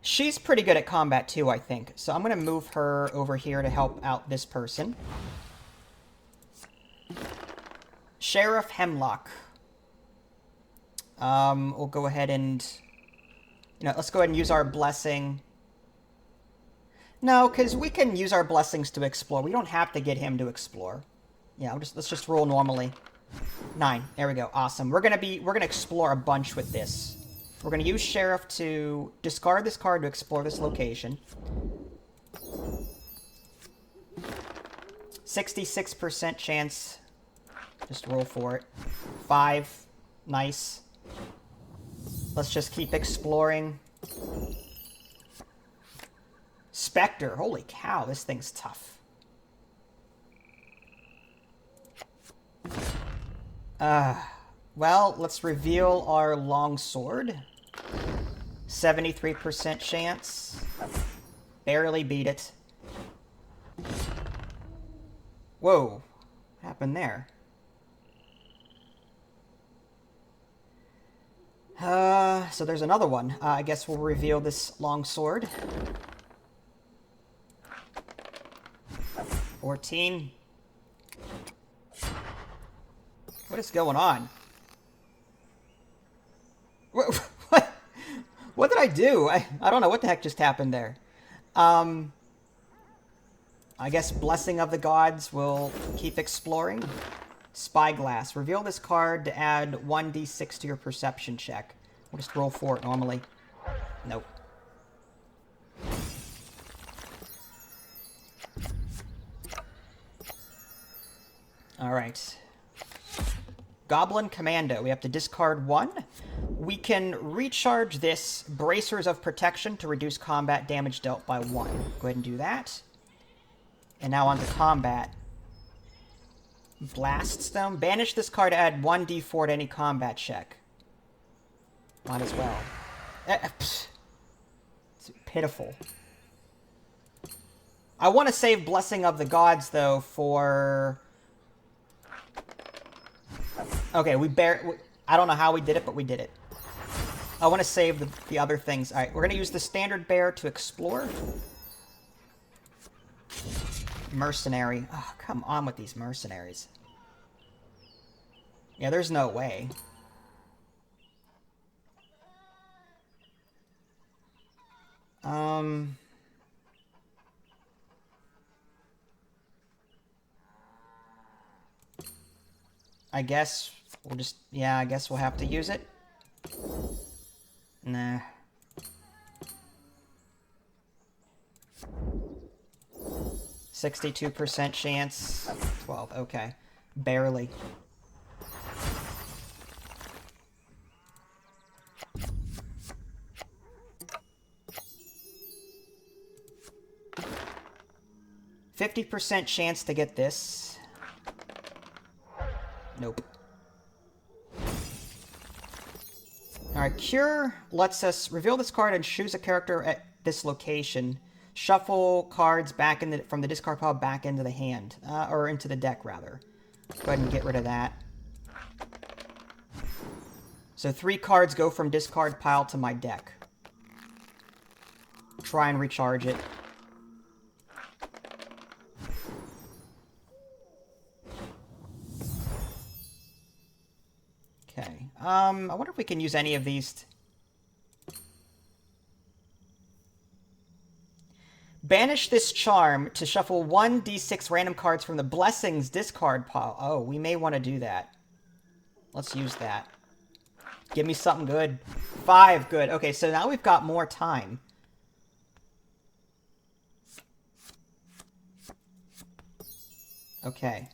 She's pretty good at combat too, I think. So I'm going to move her over here to help out this person. Sheriff Hemlock. We'll go ahead and... let's go ahead and use our blessing. No, because we can use our blessings to explore. We don't have to get him to explore. Yeah, let's just roll normally. 9. There we go. Awesome. We're gonna explore a bunch with this. We're gonna use Sheriff to discard this card to explore this location. 66% chance. Just roll for it. 5. Nice. Let's just keep exploring. Spectre. Holy cow, this thing's tough. Well, let's reveal our long sword. 73% chance. Barely beat it. Whoa. What happened there? So there's another one. I guess we'll reveal this long sword. 14. What is going on? What did I do? I don't know what the heck just happened there. I guess Blessing of the Gods will keep exploring. Spyglass. Reveal this card to add 1d6 to your perception check. We'll just roll for it normally. Nope. Alright. Goblin Commando. We have to discard 1. We can recharge this Bracers of Protection to reduce combat damage dealt by 1. Go ahead and do that. And now on to combat. Blast Stone. Banish this card to add 1d4 to any combat check. Might as well. It's pitiful. I want to save Blessing of the Gods, though, for... Okay, I don't know how we did it, but we did it. I want to save the other things. Alright, we're going to use the standard bear to explore. Mercenary. Oh, come on with these mercenaries. Yeah, there's no way. I guess we'll just... Yeah, I guess we'll have to use it. Nah. %62% chance. 12, okay. Barely. %50% chance to get this. Nope. Alright, Cure lets us reveal this card and choose a character at this location. Shuffle cards back from the discard pile back into the hand. Or into the deck, rather. Go ahead and get rid of that. So 3 cards go from discard pile to my deck. Try and recharge it. Okay. I wonder if we can use any of these. Banish this charm to shuffle 1d6 random cards from the Blessings discard pile. Oh, we may want to do that. Let's use that. Give me something good. 5, good. Okay, so now we've got more time. Okay.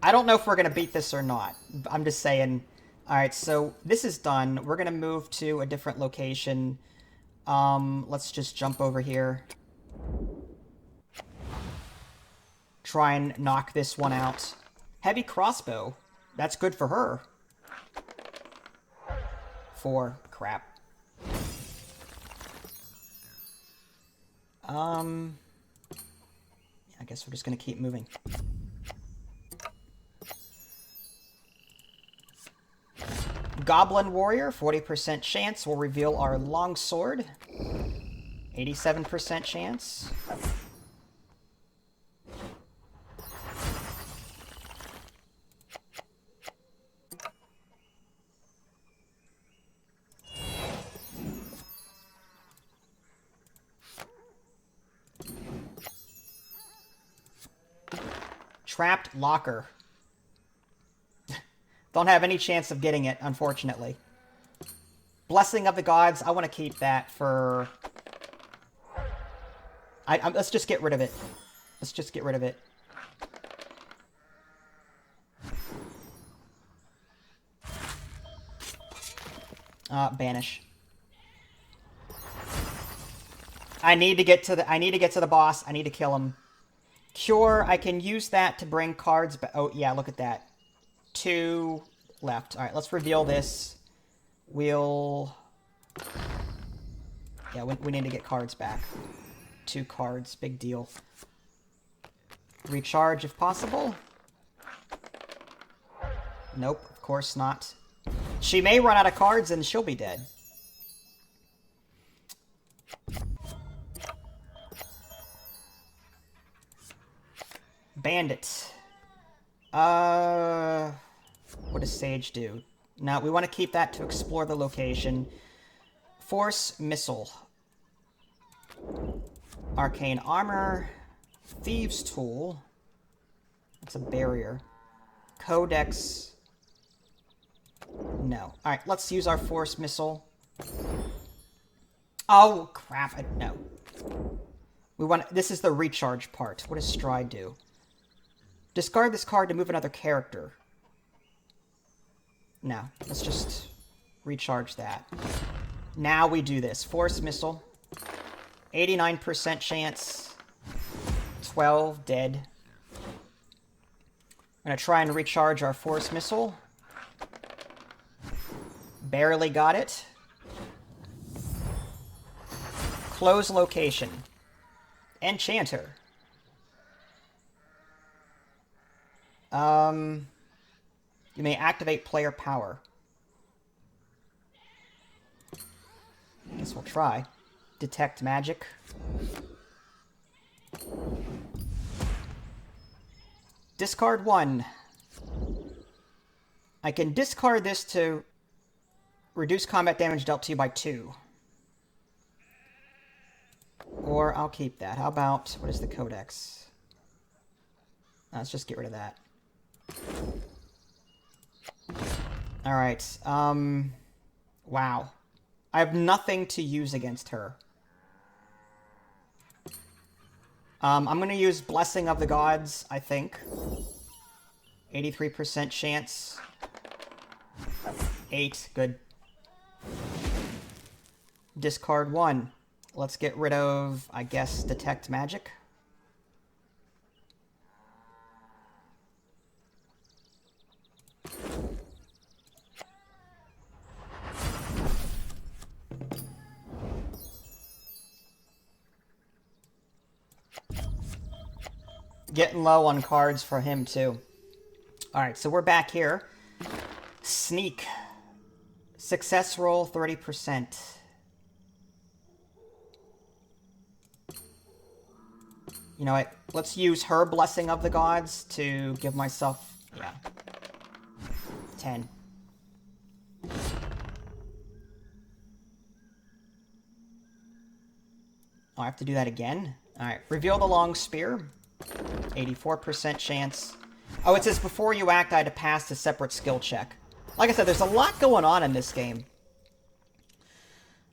I don't know if we're going to beat this or not. I'm just saying. Alright, so this is done. We're going to move to a different location. Let's just jump over here. Try and knock this one out. Heavy crossbow. That's good for her. 4. Crap. I guess we're just going to keep moving. Goblin Warrior, 40% chance. We'll reveal our longsword. 87% chance. Trapped Locker. Don't have any chance of getting it, unfortunately. Blessing of the Gods, I want to keep that for... let's just get rid of it. Let's just get rid of it. Banish. I need to get to the boss. I need to kill him. Cure, I can use that to bring cards back. Oh, yeah, look at that. 2 left. Alright, let's reveal this. We'll... Yeah, we need to get cards back. 2 cards. Big deal. Recharge if possible. Nope, of course not. She may run out of cards and she'll be dead. Bandit. What does Sage do? Now, we want to keep that to explore the location. Force Missile. Arcane Armor. Thieves Tool. That's a barrier. Codex. No. Alright, let's use our Force Missile. Oh, crap. No. This is the recharge part. What does Stride do? Discard this card to move another character. No, let's just recharge that. Now we do this. Force Missile. 89% chance. 12, dead. I'm going to try and recharge our Force Missile. Barely got it. Close location. Enchanter. You may activate player power. Guess we'll try. Detect magic. Discard 1. I can discard this to reduce combat damage dealt to you by 2. Or I'll keep that. How about, what is the codex? Let's just get rid of that. Alright, wow. I have nothing to use against her. I'm gonna use Blessing of the Gods, I think. 83% chance. 8, good. Discard 1. Let's get rid of, I guess, Detect Magic. Getting low on cards for him, too. Alright, so we're back here. Sneak. Success roll, 30%. You know what? Let's use her Blessing of the Gods to give myself... yeah. 10. Oh, I have to do that again? Alright, reveal the long spear. 84% chance. Oh, it says before you act, I had to pass a separate skill check. Like I said, there's a lot going on in this game.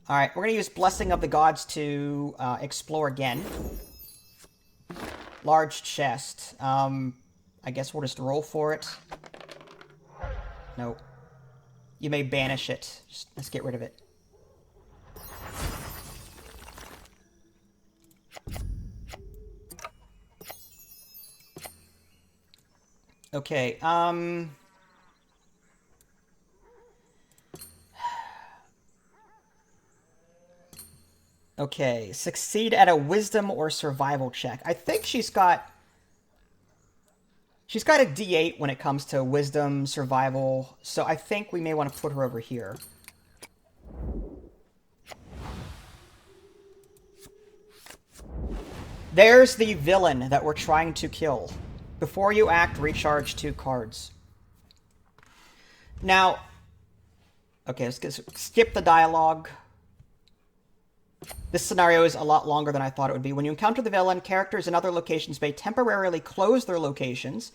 Alright, we're going to use Blessing of the Gods to explore again. Large chest. I guess we'll just roll for it. Nope. You may banish it. Just, let's get rid of it. Okay, okay, succeed at a wisdom or survival check. I think she's got a D8 when it comes to wisdom, survival, so I think we may want to put her over here. There's the villain that we're trying to kill. Before you act, recharge 2 cards. Now, okay, let's skip the dialogue. This scenario is a lot longer than I thought it would be. When you encounter the villain, characters in other locations may temporarily close their locations.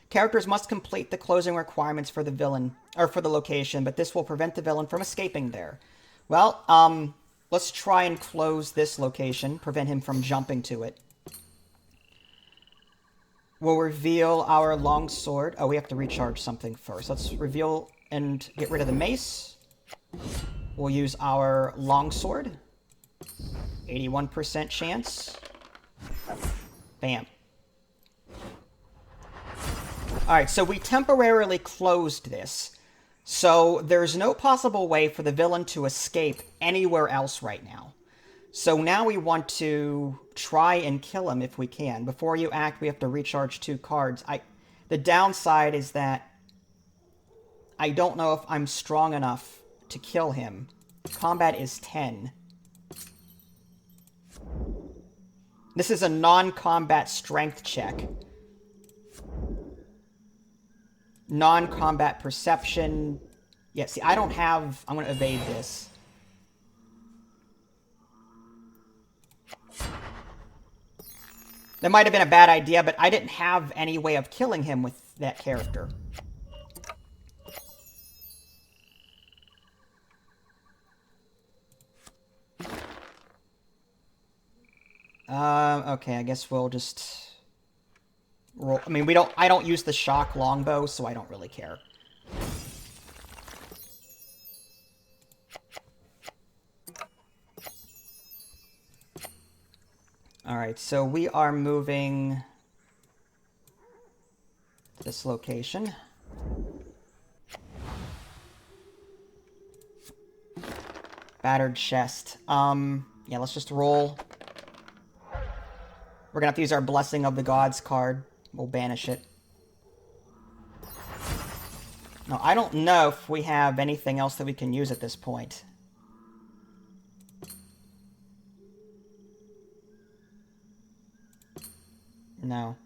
Characters must complete the closing requirements for the villain, or for the location, but this will prevent the villain from escaping there. Well, let's try and close this location, prevent him from jumping to it. We'll reveal our longsword. Oh, we have to recharge something first. Let's reveal and get rid of the mace. We'll use our longsword. 81% chance. Bam. Alright, so we temporarily closed this. So there's no possible way for the villain to escape anywhere else right now. So now we want to try and kill him if we can. Before you act, we have to recharge 2 cards. The downside is that I don't know if I'm strong enough to kill him. Combat is 10. This is a non-combat strength check. Non-combat perception. Yeah, see, I don't have... I'm going to evade this. That might have been a bad idea, but I didn't have any way of killing him with that character. Okay, I guess we'll just roll. I mean, I don't use the shock longbow, so I don't really care. Alright, so we are moving to this location. Battered chest. Yeah, let's just roll. We're going to have to use our Blessing of the Gods card. We'll banish it. Now, I don't know if we have anything else that we can use at this point. No.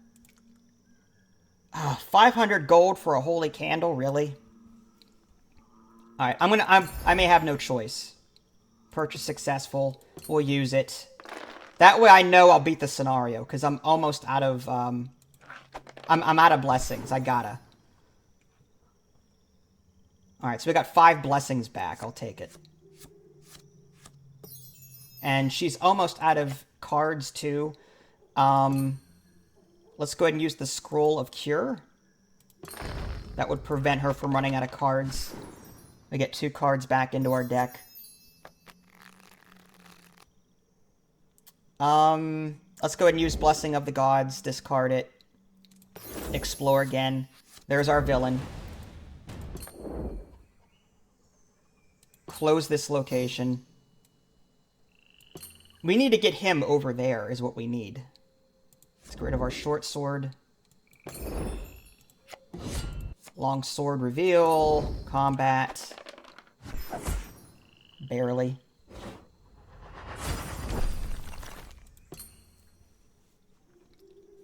500 gold for a holy candle, really? Alright, I may have no choice. Purchase successful. We'll use it. That way I know I'll beat the scenario, because I'm almost out of, I'm out of blessings. I gotta. Alright, so we got 5 blessings back. I'll take it. And she's almost out of cards, too. Let's go ahead and use the Scroll of Cure. That would prevent her from running out of cards. We get 2 cards back into our deck. Let's go ahead and use Blessing of the Gods. Discard it. Explore again. There's our villain. Close this location. We need to get him over there, is what we need. Let's get rid of our short sword. Long sword reveal. Combat. Barely.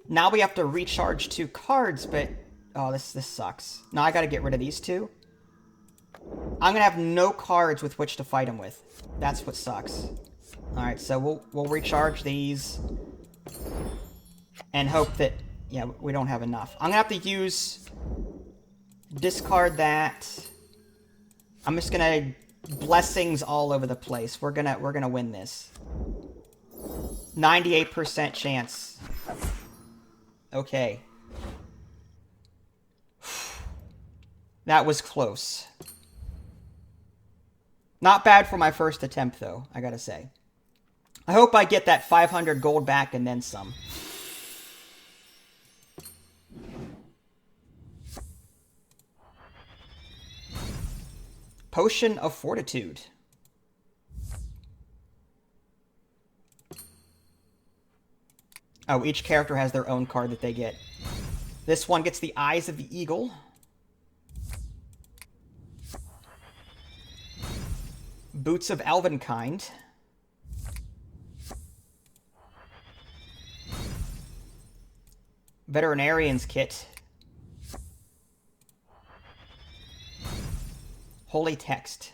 Now we have to recharge 2 cards, but... Oh, this sucks. Now I gotta get rid of these 2. I'm gonna have no cards with which to fight him with. That's what sucks. Alright, so we'll recharge these. And hope that... Yeah, we don't have enough. I'm gonna have to use... Discard that. I'm just gonna... Blessings all over the place. We're gonna win this. 98% chance. Okay. That was close. Not bad for my first attempt, though, I gotta say. I hope I get that 500 gold back and then some. Potion of Fortitude. Oh, each character has their own card that they get. This one gets the Eyes of the Eagle. Boots of Elvenkind. Veterinarian's Kit. Holy Text.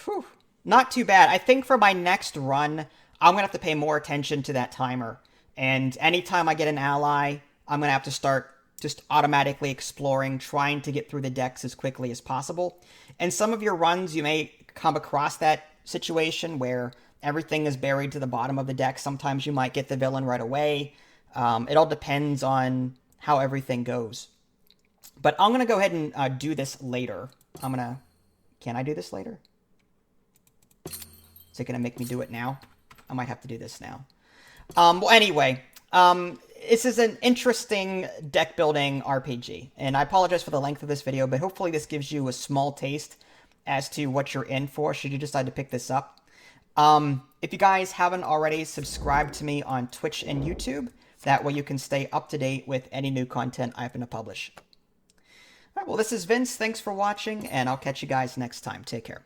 Whew. Not too bad. I think for my next run, I'm going to have to pay more attention to that timer. And anytime I get an ally, I'm going to have to start just automatically exploring, trying to get through the decks as quickly as possible. And some of your runs, you may come across that situation where everything is buried to the bottom of the deck. Sometimes you might get the villain right away. It all depends on how everything goes. But I'm going to go ahead and do this later. Can I do this later? Is it going to make me do it now? I might have to do this now. Well, anyway, this is an interesting deck-building RPG. And I apologize for the length of this video, but hopefully this gives you a small taste as to what you're in for should you decide to pick this up. If you guys haven't already, subscribed to me on Twitch and YouTube. That way you can stay up to date with any new content I happen to publish. All right, well, this is Vince. Thanks for watching, and I'll catch you guys next time. Take care.